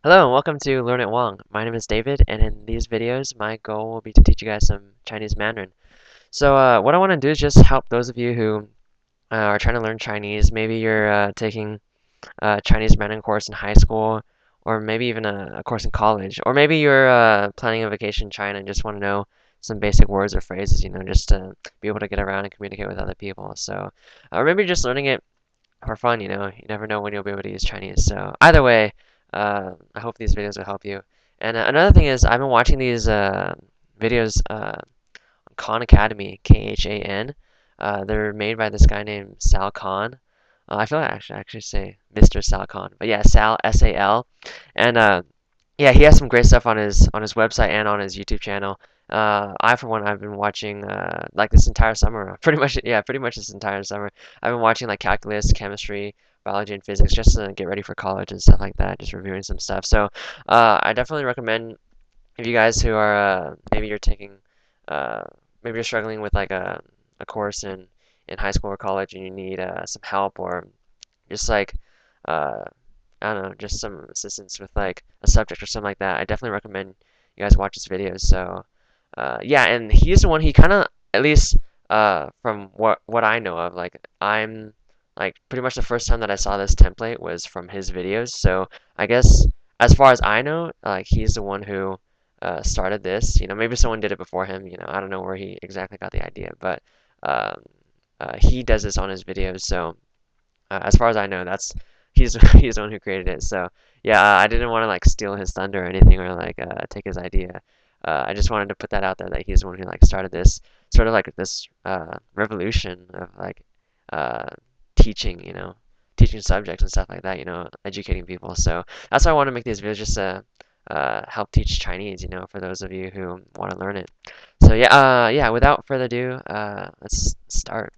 Hello and welcome to Learn It Wong. My name is David, and in these videos, my goal will be to teach you guys some Chinese Mandarin. So, what I want to do is just help those of you who are trying to learn Chinese. Maybe you're taking a Chinese Mandarin course in high school, or maybe even a course in college, or maybe you're planning a vacation in China and just want to know some basic words or phrases, just to be able to get around and communicate with other people. Or maybe you're just learning it for fun, you never know when you'll be able to use Chinese. So either way, I hope these videos will help you. And another thing is I've been watching these videos on Khan Academy, Khan. They're made by this guy named Sal Khan. I feel like I actually say Mr. Sal Khan, but yeah, Sal Sal. And yeah, he has some great stuff on his website and on his YouTube channel. I for one, I've been watching like this entire summer, pretty much, yeah, pretty much this entire summer. I've been watching like calculus, chemistry, biology, and physics just to get ready for college and stuff like that. Just reviewing some stuff. So, I definitely recommend if you guys who are maybe you're taking uh, maybe you're struggling with like a course in high school or college and you need some help or just like uh, I don't know, just some assistance with like a subject or something like that, I definitely recommend you guys watch his videos. Yeah, and he's the one he kind of at least from what I know of, like I'm like pretty much the first time that I saw this template was from his videos. So I guess as far as I know, like he's the one who started this. Maybe someone did it before him. I don't know where he exactly got the idea, but um, he does this on his videos. So, as far as I know, that's he's he's the one who created it. So yeah, I didn't want to like steal his thunder or anything or like take his idea. I just wanted to put that out there that he's the one who like started this sort of like this revolution of like uh, teaching, teaching subjects and stuff like that, educating people. So that's why I want to make these videos just to help teach Chinese, for those of you who want to learn it. So yeah, without further ado, let's start.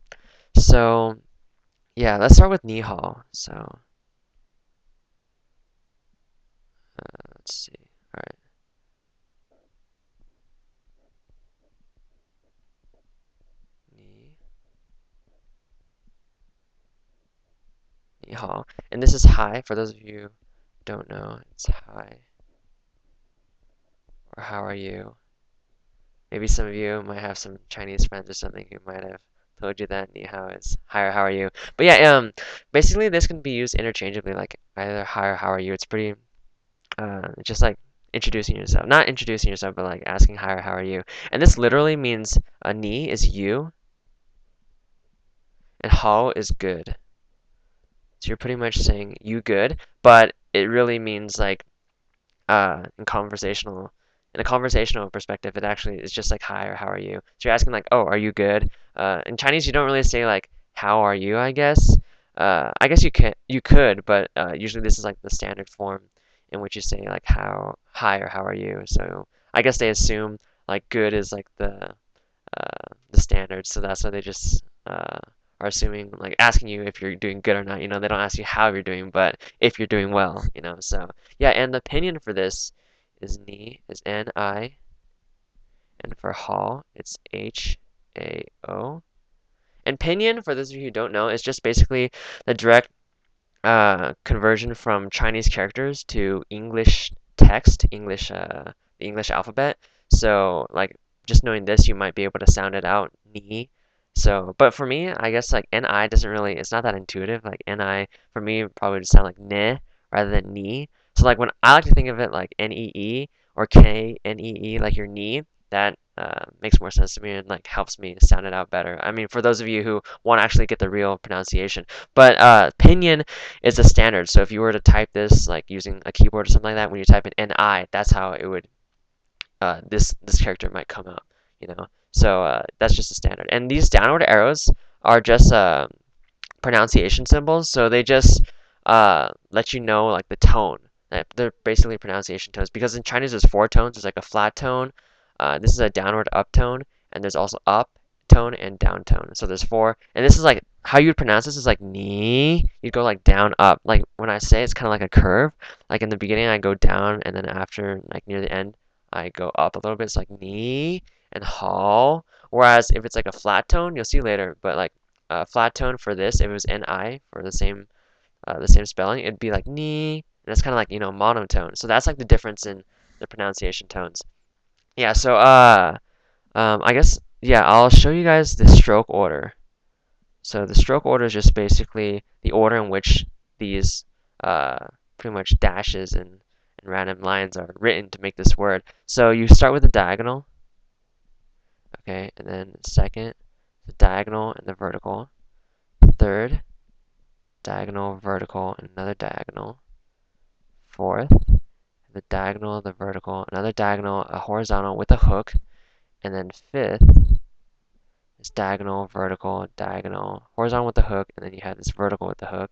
So. Yeah, let's start with ni hao. So, let's see. All right, ni ni hao. And this is hi for those of you who don't know. It's hi or how are you? Maybe some of you might have some Chinese friends or something who might have told you that ni hao is hi or how are you. But yeah, basically this can be used interchangeably, like either hi or how are you. It's pretty just like introducing yourself. Not introducing yourself, but like asking hi or how are you. And this literally means ni is you and hao is good. So you're pretty much saying you good, but it really means like in a conversational perspective, it actually is just like hi or how are you. So you're asking like, oh, are you good? In Chinese, you don't really say like how are you, I guess. I guess you could, but usually this is like the standard form in which you say like how hi or how are you. So I guess they assume like good is like the standard, so that's why they just are assuming, like asking you if you're doing good or not. They don't ask you how you're doing, but if you're doing well. So yeah, and the pinyin for this is Ni, and for hall it's Hao. And pinyin, for those of you who don't know, is just basically the direct conversion from Chinese characters to English text, the English alphabet. So like just knowing this, you might be able to sound it out, ni. So, but for me, I guess like ni doesn't really, it's not that intuitive. Like ni for me probably would sound like ne rather than ni. So like when I like to think of it like nee or knee, like your knee, that makes more sense to me and like helps me sound it out better. I mean, for those of you who want to actually get the real pronunciation, but pinyin is a standard. So if you were to type this like using a keyboard or something like that, when you type in ni, that's how it would this character might come out. So that's just a standard. And these downward arrows are just pronunciation symbols. So they just let you know like the tone. They're basically pronunciation tones because in Chinese there's four tones. There's like a flat tone. This is a downward up tone, and there's also up tone and down tone. So there's four, and this is like how you would pronounce this is like ni. You go like down up. Like when I say it's kind of like a curve. Like in the beginning I go down, and then after like near the end I go up a little bit. It's like ni and hao. Whereas if it's like a flat tone, you'll see later, but like flat tone for this, if it was ni for the same spelling, it'd be like ni and it's kind of like, monotone. So that's like the difference in the pronunciation tones. Yeah, so I guess yeah, I'll show you guys the stroke order. So the stroke order is just basically the order in which these pretty much dashes and random lines are written to make this word. So you start with the diagonal, okay, and then second, the diagonal and the vertical. Third, diagonal, vertical, and another diagonal. Fourth, the diagonal, the vertical, another diagonal, a horizontal with a hook. And then fifth is diagonal, vertical, diagonal, horizontal with the hook, and then you have this vertical with the hook.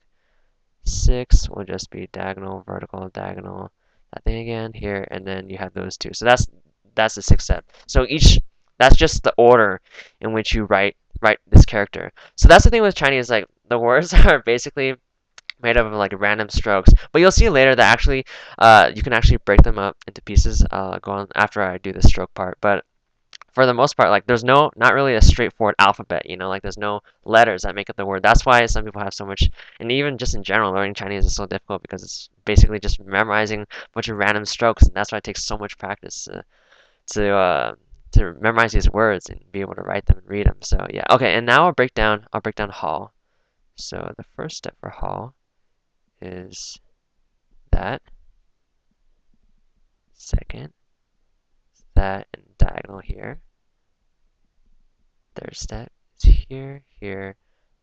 Six will just be diagonal, vertical, diagonal, that thing again here, and then you have those two. So that's the sixth step. So that's just the order in which you write this character. So that's the thing with Chinese, like the words are basically made up of like random strokes. But you'll see later that actually you can actually break them up into pieces. I'll go on after I do the stroke part. But for the most part, like there's not really a straightforward alphabet, like there's no letters that make up the word. That's why some people have so much, and even just in general, learning Chinese is so difficult because it's basically just memorizing a bunch of random strokes, and that's why it takes so much practice to memorize these words and be able to write them and read them. So yeah, okay, and now I'll break down hall. So the first step for hall is that, second, that, and diagonal here. Third step is here, here,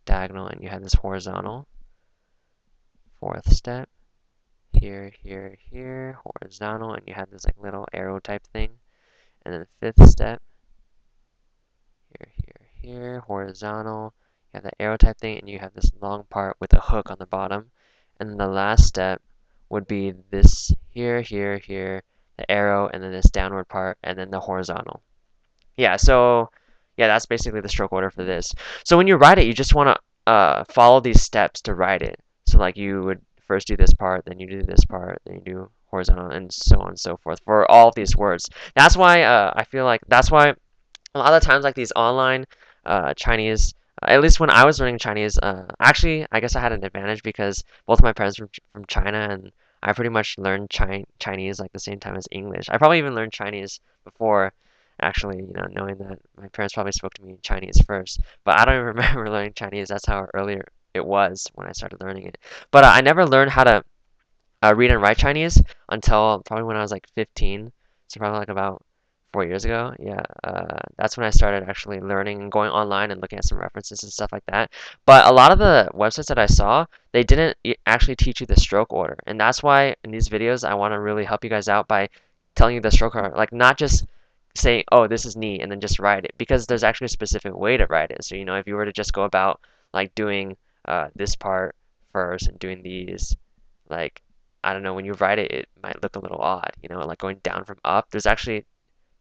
diagonal, and you have this horizontal. Fourth step, here, here, here, horizontal, and you have this like little arrow type thing. And then fifth step, here, here, here, horizontal, you have that arrow type thing, and you have this long part with a hook on the bottom. And then the last step would be this here, here, here, the arrow, and then this downward part, and then the horizontal. Yeah, so yeah, that's basically the stroke order for this. So when you write it, you just want to follow these steps to write it. So like you would first do this part, then you do this part, then you do horizontal, and so on and so forth for all of these words. That's why I feel like that's why a lot of times like these online Chinese, at least when I was learning Chinese, actually I guess I had an advantage because both of my parents were from China, and I pretty much learned Chinese like the same time as English. I probably even learned Chinese before actually, knowing that my parents probably spoke to me in Chinese first. But I don't even remember learning Chinese. That's how earlier it was when I started learning it. But I never learned how to read and write Chinese until probably when I was like 15. So probably like about 4 years ago. Yeah, that's when I started actually learning and going online and looking at some references and stuff like that. But a lot of the websites that I saw, they didn't actually teach you the stroke order. And that's why in these videos, I want to really help you guys out by telling you the stroke order. Like not just saying, oh, this is ni, and then just write it. Because there's actually a specific way to write it. So, if you were to just go about like doing this part first and doing these, like, I don't know, when you write it, it might look a little odd, like going down from up. There's actually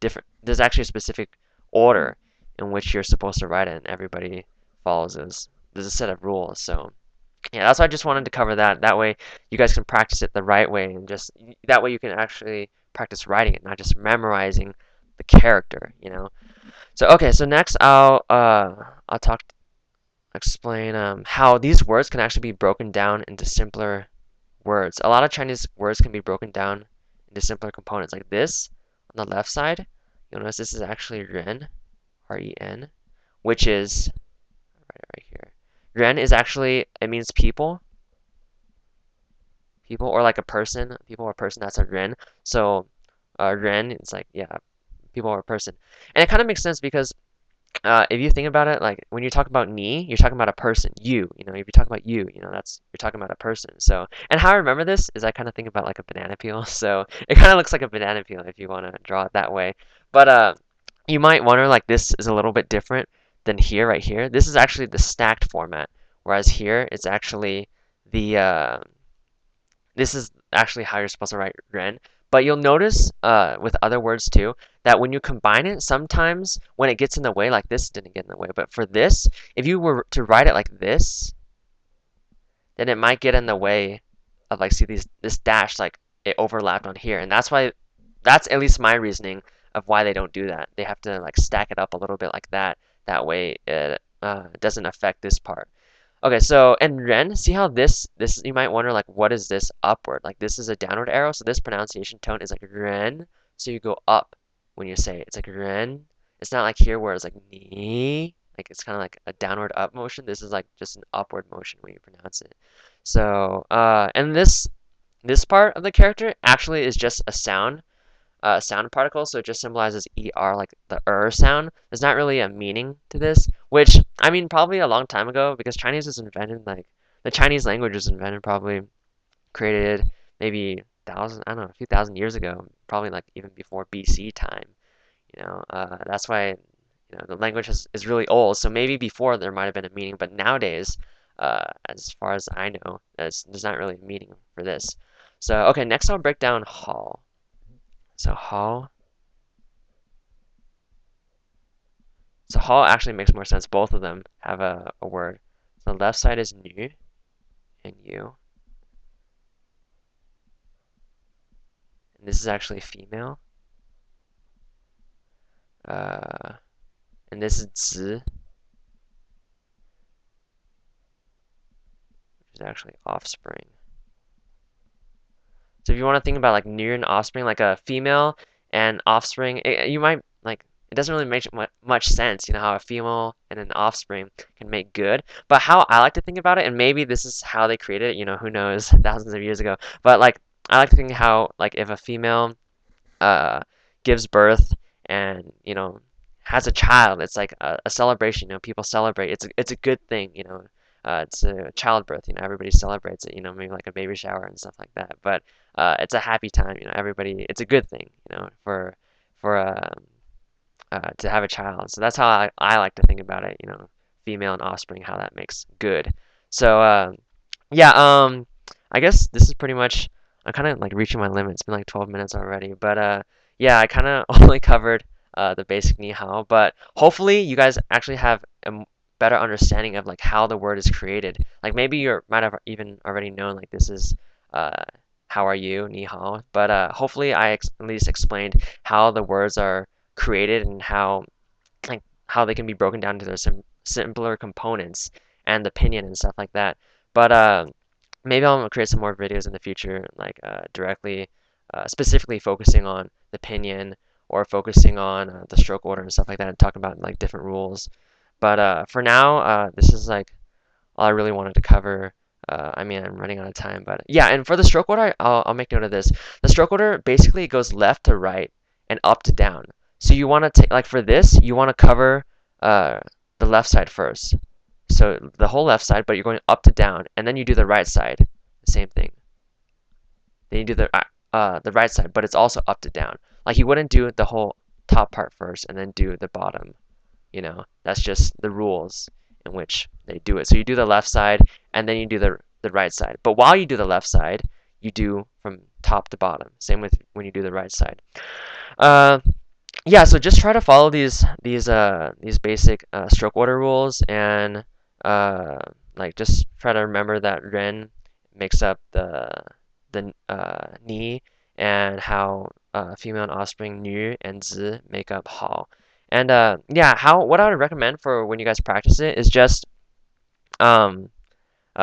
a specific order in which you're supposed to write it, and everybody follows those. There's a set of rules. So yeah, that's why I just wanted to cover that. That way you guys can practice it the right way, and just that way you can actually practice writing it, not just memorizing the character. So okay, so next I'll explain how these words can actually be broken down into simpler words. A lot of Chinese words can be broken down into simpler components. Like this on the left side, you'll notice this is actually ren, R-E-N, which is right here. Ren is actually, it means people, or like a person, people or a person, that's a ren. So ren, it's like, yeah, people or a person. And it kind of makes sense because if you think about it, like when you talk about ni, you're talking about a person, you. If you talk about you, you're talking about a person. So, and how I remember this is I kind of think about like a banana peel. So it kind of looks like a banana peel if you want to draw it that way. But you might wonder like this is a little bit different than here, right here. This is actually the stacked format, whereas here it's actually the this is actually how you're supposed to write ren. But you'll notice with other words too that when you combine it, sometimes when it gets in the way, like this didn't get in the way, but for this, if you were to write it like this, then it might get in the way of like, see this dash, like it overlapped on here. And that's at least my reasoning of why they don't do that. They have to like stack it up a little bit like that. That way it doesn't affect this part. Okay, so and ren, see how this you might wonder like what is this upward? Like this is a downward arrow, so this pronunciation tone is like ren. So you go up when you say it. It's like ren. It's not like here where it's like ni. Like it's kind of like a downward up motion. This is like just an upward motion when you pronounce it. So and this part of the character actually is just a sound particle, so it just symbolizes ER, like the sound. There's not really a meaning to this, which, I mean, probably a long time ago, because Chinese was invented, like, the Chinese language was invented, probably created maybe thousand, I don't know, a few thousand years ago, probably like even before BC time, that's why, the language is really old, so maybe before there might have been a meaning, but nowadays, as far as I know, there's not really a meaning for this. So, okay, next I'll break down hall. So hall. So hall actually makes more sense. Both of them have a word. So the left side is nu and you. And this is actually female. Uh, and this is zi, which is actually offspring. So if you want to think about like nu and offspring, like a female and offspring, you might like it doesn't really make much sense, how a female and an offspring can make good. But how I like to think about it, and maybe this is how they created it, who knows, thousands of years ago. But like I like to think how like if a female uh, gives birth and has a child, it's like a celebration. People celebrate. It's a good thing. It's a childbirth. Everybody celebrates it. Maybe like a baby shower and stuff like that. But it's a happy time. Everybody. It's a good thing. For to have a child. So that's how I like to think about it. Female and offspring, how that makes good. So yeah. I guess this is pretty much. I'm kind of like reaching my limit. It's been like 12 minutes already, but yeah, I kind of only covered the basic ni hao, but hopefully you guys actually have a better understanding of like how the word is created. Like maybe you might have even already known like this is uh, how are you, ni hao, but hopefully I at least explained how the words are created and how they can be broken down to their simpler components and the pinyin and stuff like that. But maybe I'll create some more videos in the future, like directly, specifically focusing on the pinyin or focusing on the stroke order and stuff like that, and talking about like different rules. But for now, this is like all I really wanted to cover. I mean, I'm running out of time, but yeah. And for the stroke order, I'll make note of this. The stroke order basically goes left to right and up to down. So you want to take like for this, you want to cover the left side first. So the whole left side, but you're going up to down, and then you do the right side, the same thing. Then you do the right side, but it's also up to down. Like you wouldn't do the whole top part first and then do the bottom. That's just the rules in which they do it. So you do the left side, and then you do the right side. But while you do the left side, you do from top to bottom. Same with when you do the right side. Yeah, so just try to follow these basic stroke order rules and like just try to remember that ren makes up the ni and how female and offspring nu and zi make up hao. And yeah, what I would recommend for when you guys practice it is just um,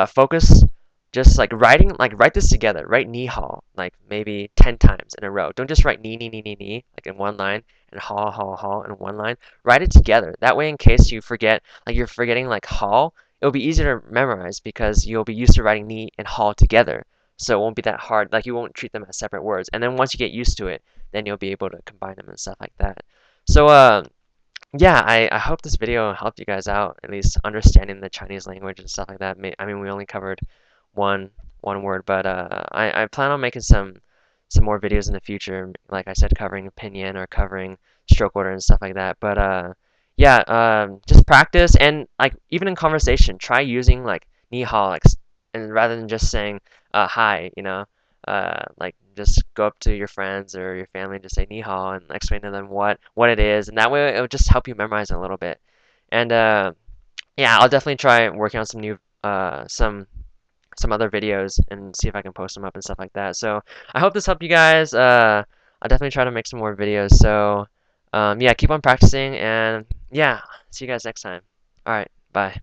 focus just like write this together. Write ni hao like maybe 10 times in a row. Don't just write ni like in one line and hao in one line. Write it together. That way, in case you forget, like you're forgetting like hao, it'll be easier to memorize because you'll be used to writing ni and hao together. So it won't be that hard. Like you won't treat them as separate words. And then once you get used to it, then you'll be able to combine them and stuff like that. So yeah, I hope this video helped you guys out, at least understanding the Chinese language and stuff like that. I mean, we only covered one one word, but I plan on making some more videos in the future, like I said, covering pinyin or covering stroke order and stuff like that. But yeah, just practice and like even in conversation, try using like ni hao, like, and rather than just saying hi, like just go up to your friends or your family and just say ni hao and explain to them what it is, and that way it will just help you memorize it a little bit. And yeah, I'll definitely try working on some new some other videos and see if I can post them up and stuff like that. So I hope this helped you guys. I'll definitely try to make some more videos. So yeah, keep on practicing, and yeah, see you guys next time. All right, bye.